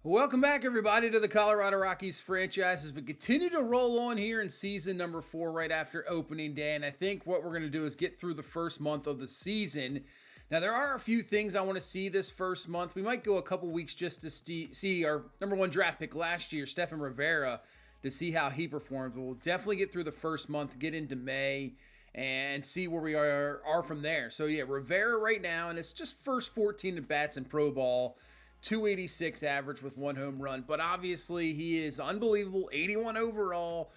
Welcome back, everybody, to the Colorado Rockies franchise as we continue to roll on here in season number 4 right after opening day. And I think what we're going to do is get through the first month of the season. Now, there are a few things I want to see this first month. We might go a couple weeks just to see our number 1 draft pick last year, Stephen Rivera, to see how he performs. But we'll definitely get through the first month, get into May, and see where we are from there. So, yeah, Rivera right now, and it's just first 14 at bats in pro ball. 286 average with 1 home run, but obviously he is unbelievable. 81 overall,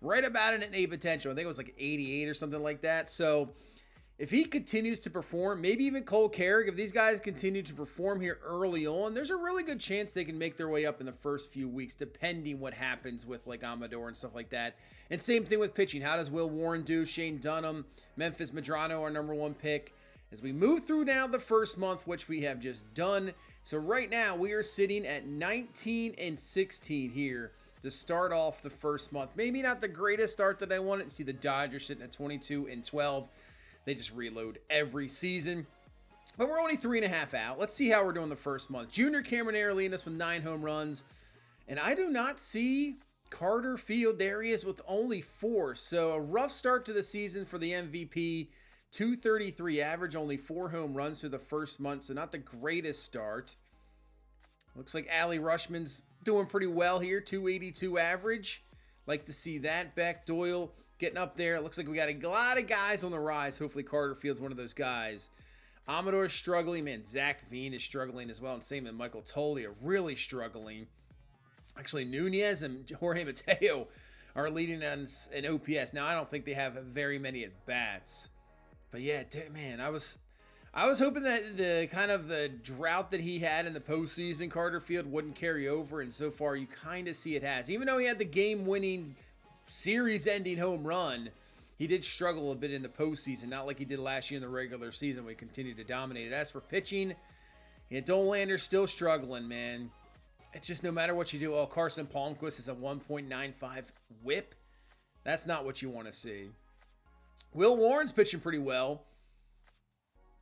right about an A potential. I think it was like 88 or something like that. So if he continues to perform, maybe even Cole Carrick, if these guys continue to perform here early on, there's a really good chance they can make their way up in the first few weeks, depending what happens with like Amador and stuff like that. And same thing with pitching. How does Will Warren do? Shane Dunham, Memphis Madrono, our number 1 pick. As we move through now the first month, which we have just done. So right now we are sitting at 19 and 16 here to start off the first month. Maybe not the greatest start that I wanted. See the Dodgers sitting at 22 and 12. They just reload every season. But we're only 3.5 out. Let's see how we're doing the first month. Junior Caminero leading us with 9 home runs. And I do not see Carter Field. There he is with only 4. So a rough start to the season for the MVP. 233 average, only 4 home runs through the first month, so not the greatest start. Looks like Ali Rushman's doing pretty well here, 282 average. Like to see that. Beck, Doyle getting up there. It looks like we got a lot of guys on the rise. Hopefully Carter Field's one of those guys. Amador's struggling, man. Zach Veen is struggling as well, and same with Michael Tolley are really struggling. Actually, Nunez and Jorge Mateo are leading on an OPS. Now, I don't think they have very many at-bats. But yeah, man, I was hoping that the drought that he had in the postseason, Carter Field, wouldn't carry over, and so far you kind of see it has. Even though he had the game-winning, series-ending home run, he did struggle a bit in the postseason, not like he did last year in the regular season when he continued to dominate it. As for pitching, Dolander's still struggling, man. It's just no matter what you do. Oh, Carson Palmquist is a 1.95 whip. That's not what you want to see. Will Warren's pitching pretty well.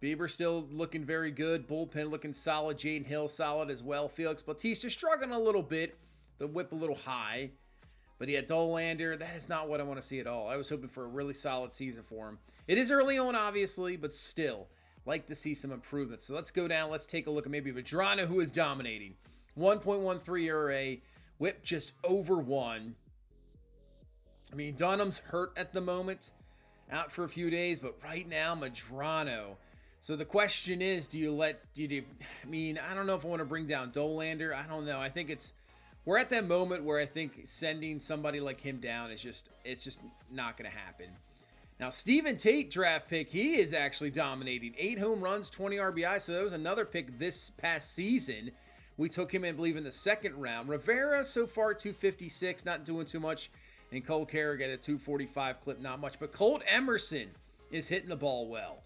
Bieber still looking very good. Bullpen looking solid. Jaden Hill solid as well. Felix Bautista struggling a little bit. The whip a little high. But yeah, Dollander, that is not what I want to see at all. I was hoping for a really solid season for him. It is early on, obviously, but still, like to see some improvements. So let's go down. Let's take a look at maybe Madrono, who is dominating. 1.13 ERA. Whip just over 1. I mean, Dunham's hurt at the moment. Out for a few days, but right now, Madrono. So the question is, I don't know if I want to bring down Dollander. I don't know. I think we're at that moment where I think sending somebody like him down it's just not going to happen. Now, Stephen Tate draft pick, he is actually dominating. 8 home runs, 20 RBI, so that was another pick this past season. We took him, I believe, in the second round. Rivera, so far, 256, not doing too much. And Cole Carrick at a 245 clip, not much. But Colt Emerson is hitting the ball well.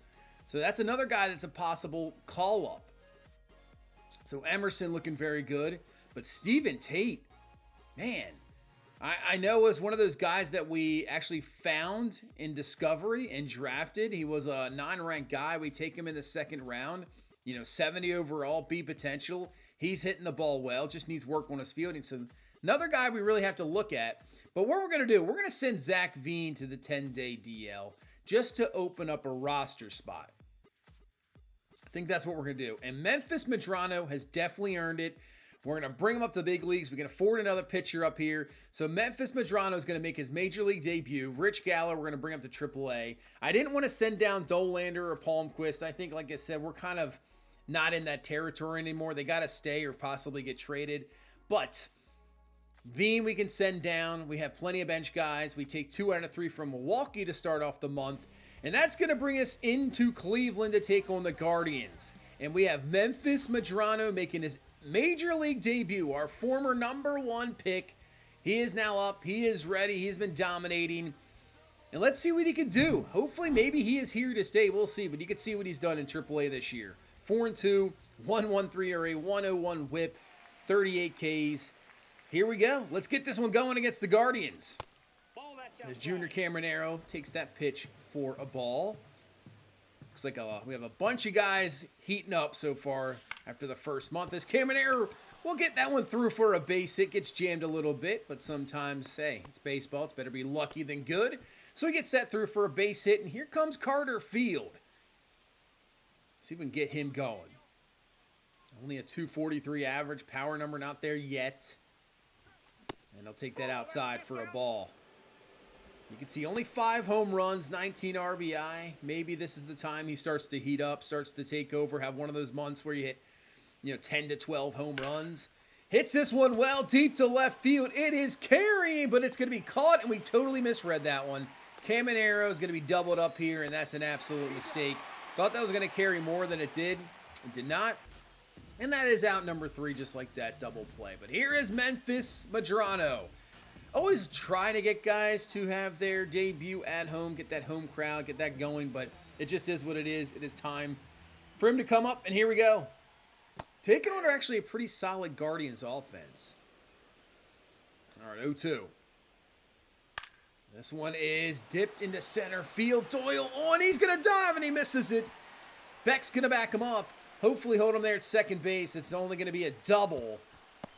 So that's another guy that's a possible call-up. So Emerson looking very good. But Stephen Tate, man, I know was one of those guys that we actually found in Discovery and drafted. He was a non-ranked guy. We take him in the second round. 70 overall, B potential. He's hitting the ball well. Just needs work on his fielding. So another guy we really have to look at. But what we're going to do, we're going to send Zach Veen to the 10-day DL just to open up a roster spot. I think that's what we're going to do. And Memphis Madrono has definitely earned it. We're going to bring him up to the big leagues. We can afford another pitcher up here. So Memphis Madrono is going to make his major league debut. Rich Gallo, we're going to bring up to AAA. I didn't want to send down Dollander or Palmquist. I think, like I said, we're kind of not in that territory anymore. They got to stay or possibly get traded. But Veen we can send down. We have plenty of bench guys. We take 2 out of 3 from Milwaukee to start off the month. And that's going to bring us into Cleveland to take on the Guardians. And we have Memphis Madrono making his major league debut. Our former number 1 pick. He is now up. He is ready. He's been dominating. And let's see what he can do. Hopefully, maybe he is here to stay. We'll see. But you can see what he's done in AAA this year. 4-2, 1.13 ERA, 101 whip, 38 Ks. Here we go. Let's get this one going against the Guardians. As Junior Caminero takes that pitch for a ball. Looks like we have a bunch of guys heating up so far after the first month. As Caminero We'll get that one through for a base hit. Gets jammed a little bit, but sometimes, hey, it's baseball. It's better be lucky than good. So he gets that through for a base hit, and here comes Carter Field. See if we can get him going. Only a 243 average. Power number not there yet. And he'll take that outside for a ball. You can see only 5 home runs, 19 RBI. Maybe this is the time he starts to heat up, starts to take over, have one of those months where you hit, 10 to 12 home runs. Hits this one well deep to left field. It is carrying, but it's going to be caught, and we totally misread that one. Caminero is going to be doubled up here, and that's an absolute mistake. Thought that was going to carry more than it did. It did not. And that is out number 3, just like that double play. But here is Memphis Madrono. Always try to get guys to have their debut at home, get that home crowd, get that going, but it just is what it is. It is time for him to come up, and here we go. Taking on actually a pretty solid Guardians offense. All right, 0-2. This one is dipped into center field. Doyle on. He's going to dive, and he misses it. Beck's going to back him up. Hopefully hold him there at second base. It's only going to be a double.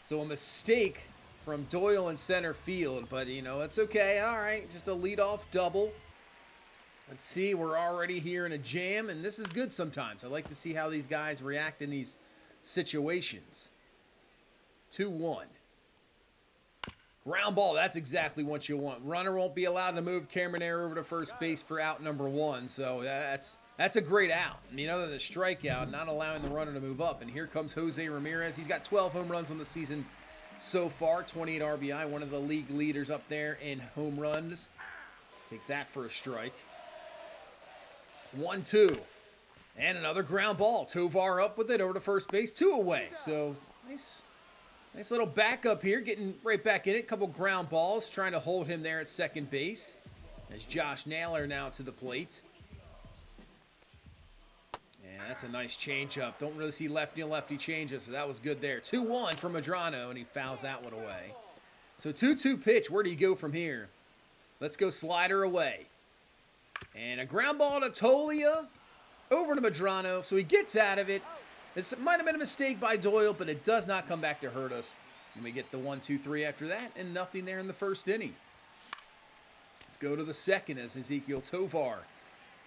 So a mistake from Doyle in center field. But, it's okay. All right, just a leadoff double. Let's see. We're already here in a jam, and this is good sometimes. I like to see how these guys react in these situations. 2-1. Ground ball, that's exactly what you want. Runner won't be allowed to move Caminero over to first base for out number 1, so that's a great out. Other than the strikeout, not allowing the runner to move up. And here comes Jose Ramirez. He's got 12 home runs on the season so far, 28 RBI, one of the league leaders up there in home runs. Takes that for a strike. 1-2. And another ground ball. Tovar up with it over to first base, 2 away. So Nice little backup here, getting right back in it. Couple ground balls, trying to hold him there at second base. As Josh Naylor now to the plate. And that's a nice changeup. Don't really see lefty and lefty changes, so that was good there. 2-1 for Madrono, and he fouls that one away. So 2-2 pitch. Where do you go from here? Let's go slider away. And a ground ball to Tolia. Over to Madrono, so he gets out of it. This might have been a mistake by Doyle, but it does not come back to hurt us. And we get the 1-2-3 after that, and nothing there in the first inning. Let's go to the second as Ezekiel Tovar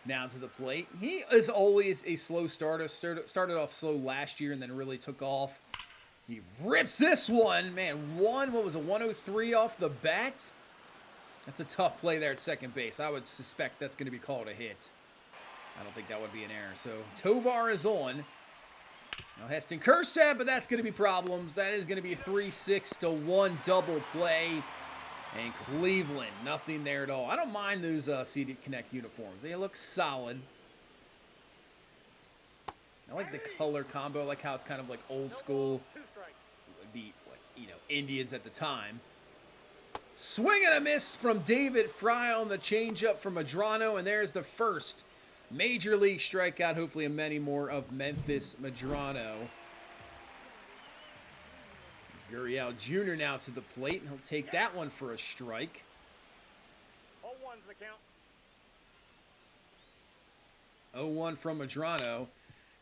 now to the plate. He is always a slow starter. Started off slow last year and then really took off. He rips this one. Man, 103 off the bat? That's a tough play there at second base. I would suspect that's going to be called a hit. I don't think that would be an error. So Tovar is on. Now Heston Kjerstad, but that's going to be problems. That is going to be a 3-6-1 double play. And Cleveland, nothing there at all. I don't mind those CD Connect uniforms. They look solid. I like the color combo. I like how it's kind of like old school. It would be, Indians at the time. Swing and a miss from David Fry on the changeup from Madrono. And there's the first major league strikeout, hopefully many more of Memphis Madrono. Gurriel Jr. now to the plate, and he'll take that one for a strike. 0-1's the count. 0-1 from Madrono.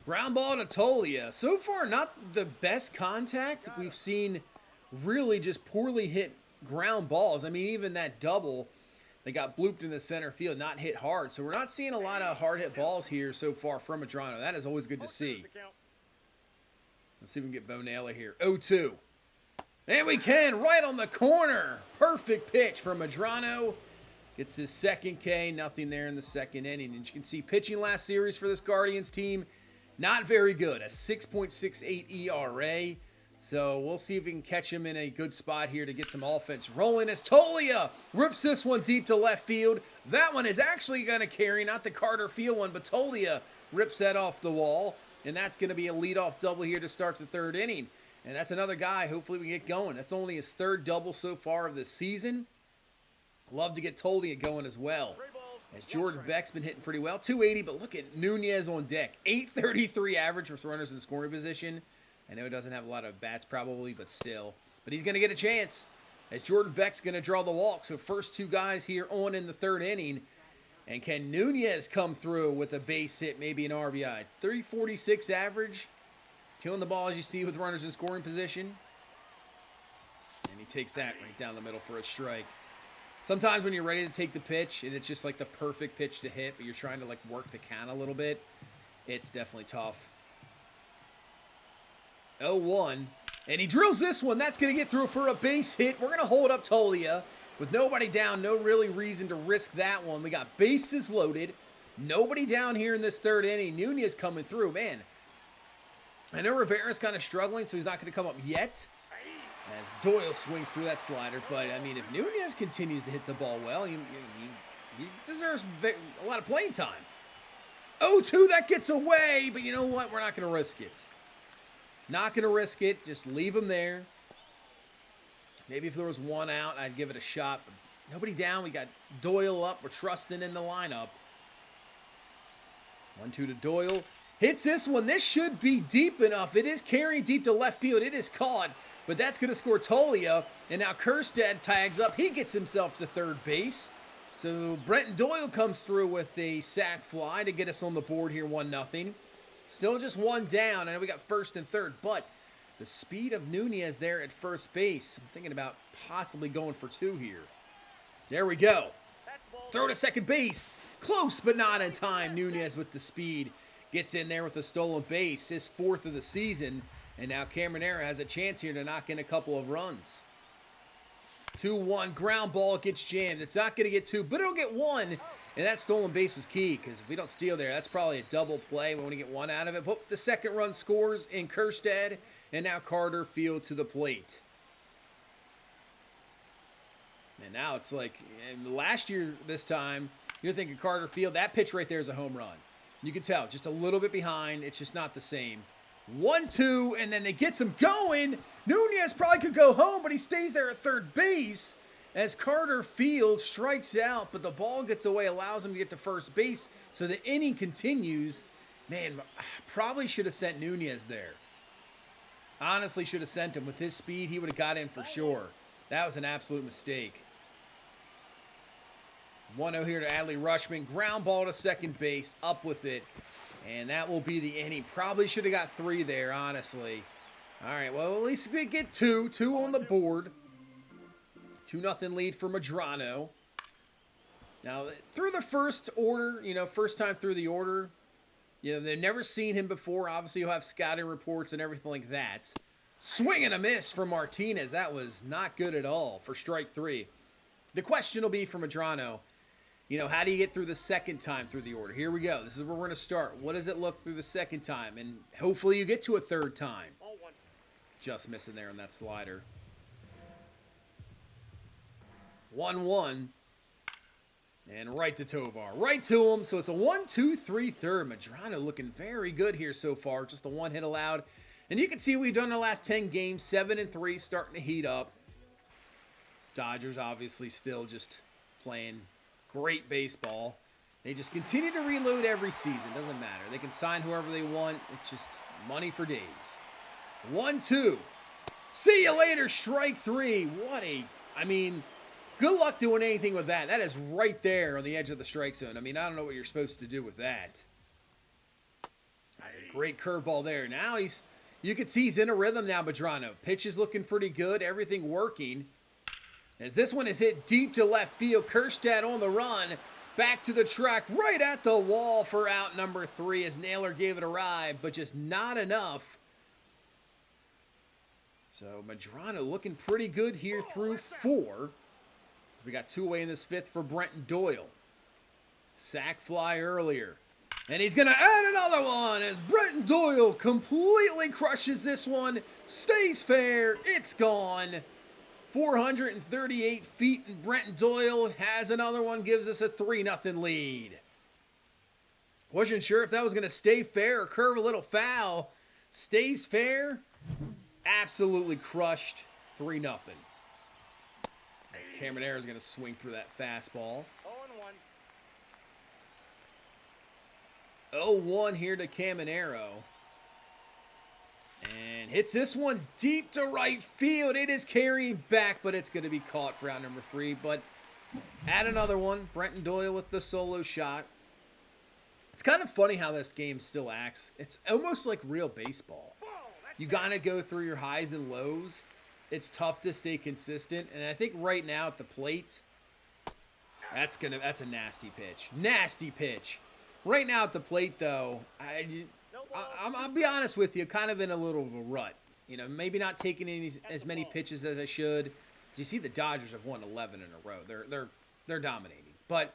Ground ball to Tolia. So far, not the best contact. We've seen really just poorly hit ground balls. Even that double, they got blooped in the center field, not hit hard. So we're not seeing a lot of hard hit balls here so far from Madrono. That is always good to see. Let's see if we can get Bo Naylor here. 0-2. And we can, right on the corner. Perfect pitch from Madrono. Gets his second K, nothing there in the second inning. And you can see pitching last series for this Guardians team, not very good. A 6.68 ERA. So we'll see if we can catch him in a good spot here to get some offense rolling as Tolia rips this one deep to left field. That one is actually going to carry, not the Carter Field one, but Tolia rips that off the wall. And that's going to be a leadoff double here to start the third inning. And that's another guy, hopefully we get going. That's only his third double so far of the season. Love to get Tolia going as well. As Jordan Beck's been hitting pretty well. 280, but look at Nunez on deck. 833 average with runners in scoring position. I know he doesn't have a lot of bats probably, but still. But he's going to get a chance as Jordan Beck's going to draw the walk. So first two guys here on in the third inning. And can Nunez come through with a base hit, maybe an RBI? 346 average. Killing the ball, as you see, with runners in scoring position. takes that right down the middle for a strike. Sometimes when you're ready to take the pitch and it's just like the perfect pitch to hit, but you're trying to like work the count a little bit, it's definitely tough. 0-1. And he drills this one. That's going to get through for a base hit. We're going to hold up Tolia with nobody down. No really reason to risk that one. We got bases loaded. Nobody down here in this third inning. Nunez coming through. Man, I know Rivera's kind of struggling, so he's not going to come up yet. As Doyle swings through that slider. But, I mean, if Nunez continues to hit the ball well, he deserves a lot of playing time. 0-2, that gets away. But you know what? We're not going to risk it. Not going to risk it. Just leave him there. Maybe if there was one out, I'd give it a shot. But nobody down. We got Doyle up. We're trusting in the lineup. 1-2 to Doyle. Hits this one. This should be deep enough. It is carrying deep to left field. It is caught. But that's going to score Tolia. And now Kjerstad tags up. He gets himself to third base. So Brenton Doyle comes through with a sac fly to get us on the board here 1-0. Still just one down. I know we got first and third. But the speed of Nunez there at first base. I'm thinking about possibly going for two here. There we go. Throw to second base. Close, but not in time. Nunez with the speed gets in there with a stolen base. His fourth of the season. And now Caminero has a chance here to knock in a couple of runs. 2-1. Ground ball gets jammed. It's not going to get two, but it'll get one. And that stolen base was key because if we don't steal there, that's probably a double play. We want to get one out of it. But the second run scores in Kjerstad. And now Carter Field to the plate. And now it's like, and last year this time, you're thinking Carter Field. That pitch right there is a home run. You can tell, just a little bit behind. It's just not the same. 1-2, and then they get him going. Nunez probably could go home, but he stays there at third base as Carter Field strikes out, but the ball gets away, allows him to get to first base, so the inning continues. Man, probably should have sent Nunez there. Honestly, should have sent him. With his speed, he would have got in for sure. That was an absolute mistake. 1-0 here to Adley Rutschman. Ground ball to second base, up with it. And that will be the inning. Probably should have got three there, honestly. All right, well, at least we get two. Two on the board. 2-0 lead for Madrono. Now, through the first order, first time through the order, they've never seen him before. Obviously, you'll have scouting reports and everything like that. Swing and a miss for Martinez. That was not good at all for strike three. The question will be for Madrono, how do you get through the second time through the order? Here we go. This is where we're going to start. What does it look through the second time? And hopefully you get to a third time. Just missing there on that slider. 1-1. And right to Tovar. Right to him. So it's a 1-2-3 third. Madrono looking very good here so far. Just the one hit allowed. And you can see we've done the last 10 games. 7-3, starting to heat up. Dodgers obviously still just playing great baseball. They just continue to reload every season. Doesn't matter. They can sign whoever they want. It's just money for days. 1-2. See you later, strike three. Good luck doing anything with that. That is right there on the edge of the strike zone. I don't know what you're supposed to do with that. That's a great curveball there. Now you can see he's in a rhythm now, Madrono. Pitch is looking pretty good. Everything working. As this one is hit deep to left field. Kjerstad on the run. Back to the track. Right at the wall for out number 3 as Naylor gave it a ride, but just not enough. So Madrono looking pretty good here through 4. We got 2 away in this 5th for Brenton Doyle. Sack fly earlier. And he's going to add another one as Brenton Doyle completely crushes this one. Stays fair. It's gone. 438 feet, and Brenton Doyle has another one, gives us a 3-0 lead. Wasn't sure if that was going to stay fair or curve a little foul. Stays fair. Absolutely crushed. 3-0. As Caminero is going to swing through that fastball. 0-1 here to Caminero. And hits this one deep to right field. It is carrying back, but it's going to be caught for out number 3. But add another one. Brenton Doyle with the solo shot. It's kind of funny how this game still acts. It's almost like real baseball. You got to go through your highs and lows. it's tough to stay consistent. And I think right now at the plate, that's a nasty pitch. Nasty pitch. Right now at the plate, though, I'll be honest with you, kind of in a little of a rut. You know, maybe not taking as many pitches as I should. As you see, the Dodgers have won 11 in a row. They're dominating. But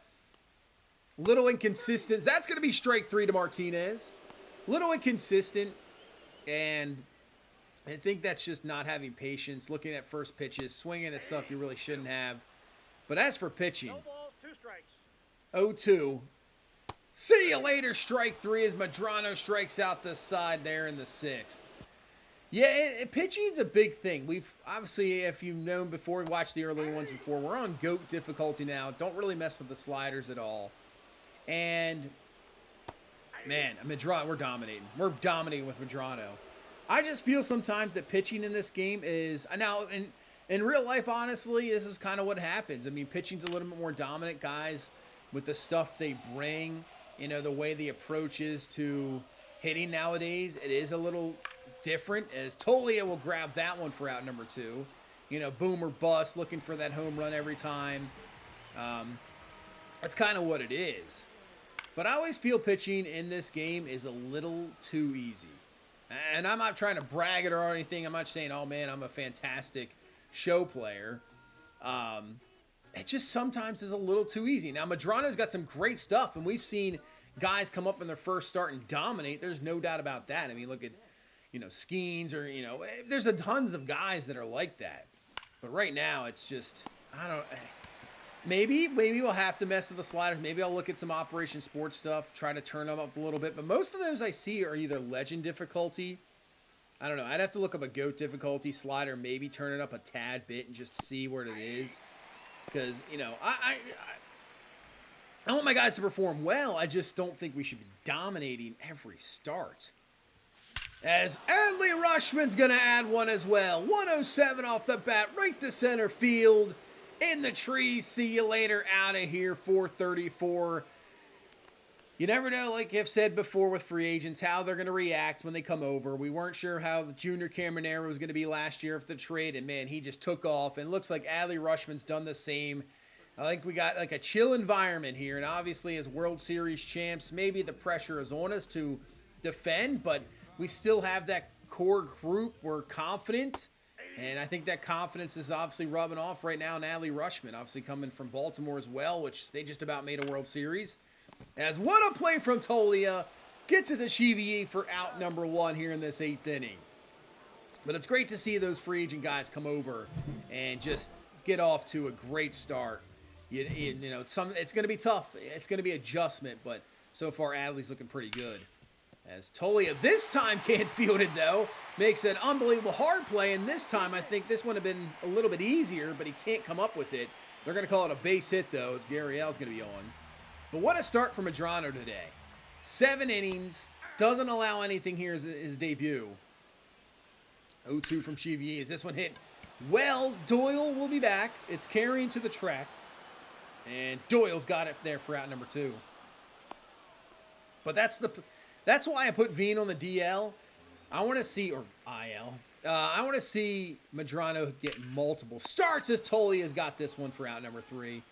little inconsistent. That's going to be strike 3 to Martinez. Little inconsistent, and I think that's just not having patience, looking at first pitches, swinging at stuff you really shouldn't have. But as for pitching, No balls, 2 strikes. 0-2. See you later, strike 3 as Madrono strikes out the side there in the 6th. Yeah, pitching's a big thing. We've obviously, if you've known before, we watched the earlier ones before, we're on GOAT difficulty now. Don't really mess with the sliders at all. And man, Madrono, we're dominating. We're dominating with Madrono. I just feel sometimes that pitching in this game is now in real life. Honestly, this is kind of what happens. I mean, pitching's a little bit more dominant, guys, with the stuff they bring. You know, the way the approach is to hitting nowadays. It is a little different. As Tolia will grab that one for out number 2. You know, boom or bust, looking for that home run every time. That's kind of what it is. But I always feel pitching in this game is a little too easy. And I'm not trying to brag it or anything. I'm not saying, oh man, I'm a fantastic show player. It just sometimes is a little too easy. Now, Madrono's got some great stuff, and we've seen guys come up in their first start and dominate. There's no doubt about that. I mean, look at, you know, Skeens, or, you know, there's tons of guys that are like that. But right now, it's just, I don't know. Maybe we'll have to mess with the sliders. Maybe I'll look at some Operation Sports stuff, try to turn them up a little bit. But most of those I see are either legend difficulty. I don't know. I'd have to look up a GOAT difficulty slider, maybe turn it up a tad bit and just see where it is. Because, you know, I want my guys to perform well. I just don't think we should be dominating every start. As Adley Rutschman's going to add one as well. 107 off the bat, right to center field. In the trees. See you later. Out of here. 434. You never know, like I've said before with free agents, how they're going to react when they come over. We weren't sure how the Junior Caminero was going to be last year after the trade, and man, he just took off. And it looks like Adley Rutschman's done the same. I think we got like a chill environment here, and obviously as World Series champs, maybe the pressure is on us to defend, but we still have that core group. We're confident. And I think that confidence is obviously rubbing off right now in Adley Rutschman, obviously coming from Baltimore as well, which they just about made a World Series. As what a play from Tolia, gets it to Chevier for out number 1 here in this 8th inning. But it's great to see those free agent guys come over and just get off to a great start. You know, it's going to be tough. It's going to be adjustment, but so far Adley's looking pretty good. As Tolia this time can't field it, though. Makes an unbelievable hard play, and this time I think this would have been a little bit easier, but he can't come up with it. They're going to call it a base hit, though, as Gurriel's going to be on. But what a start for Madrono today. 7 innings. Doesn't allow anything here as his debut. 0-2 from Chevier. Is this one hit? Well, Doyle will be back. It's carrying to the track. And Doyle's got it there for out number 2. But that's why I put Veen on the DL. I want to see, or IL. I want to see Madrono get multiple starts as Tolia's got this one for out number 3.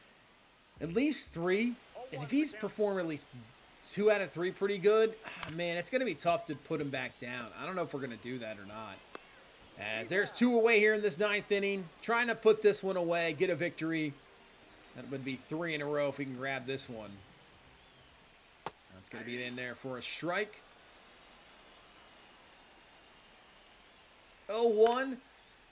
At least 3. And if he's performed at least 2 out of 3 pretty good, man, it's going to be tough to put him back down. I don't know if we're going to do that or not. As there's 2 away here in this 9th inning. Trying to put this one away, get a victory. That would be 3 in a row if we can grab this one. That's going to be in there for a strike. 0-1.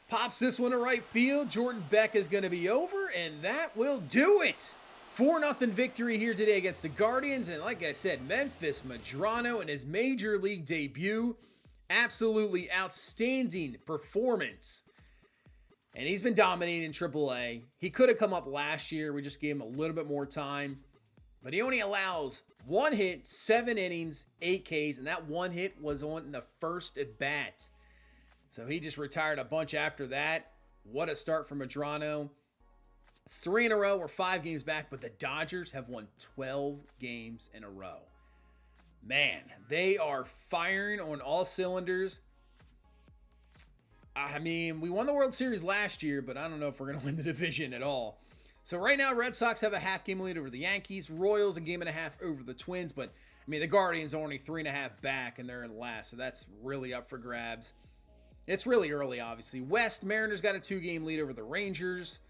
Pops this one to right field. Jordan Beck is going to be over, and that will do it. 4-0 victory here today against the Guardians. And like I said, Memphis Madrono in his major league debut. Absolutely outstanding performance. And he's been dominating in AAA. He could have come up last year. We just gave him a little bit more time. But he only allows 1 hit, 7 innings, 8 Ks. And that 1 hit was on the first at bat. So he just retired a bunch after that. What a start for Madrono. It's 3 in a row. We're 5 games back, but the Dodgers have won 12 games in a row. Man, they are firing on all cylinders. I mean, we won the World Series last year, but I don't know if we're going to win the division at all. So right now, Red Sox have a half-game lead over the Yankees. Royals a game and a half over the Twins. But, I mean, the Guardians are only 3.5 back, and they're in last. So that's really up for grabs. It's really early, obviously. West, Mariners got a 2-game lead over the Rangers.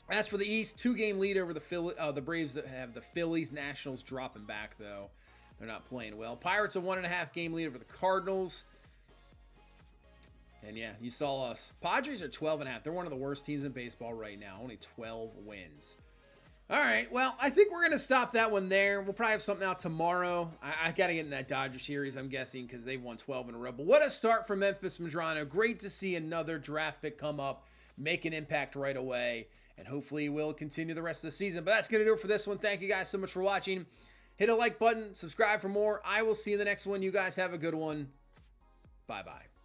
As for the East, 2-game lead over the Braves that have the Phillies. Nationals dropping back, though. They're not playing well. Pirates a 1.5-game lead over the Cardinals. And yeah, you saw us. Padres are 12.5. They're one of the worst teams in baseball right now. Only 12 wins. All right, well, I think we're going to stop that one there. We'll probably have something out tomorrow. I got to get in that Dodger series, I'm guessing, because they've won 12 in a row. But what a start for Memphis Madrono. Great to see another draft pick come up, make an impact right away, and hopefully we'll continue the rest of the season. But that's going to do it for this one. Thank you guys so much for watching. Hit a like button, subscribe for more. I will see you in the next one. You guys have a good one. Bye-bye.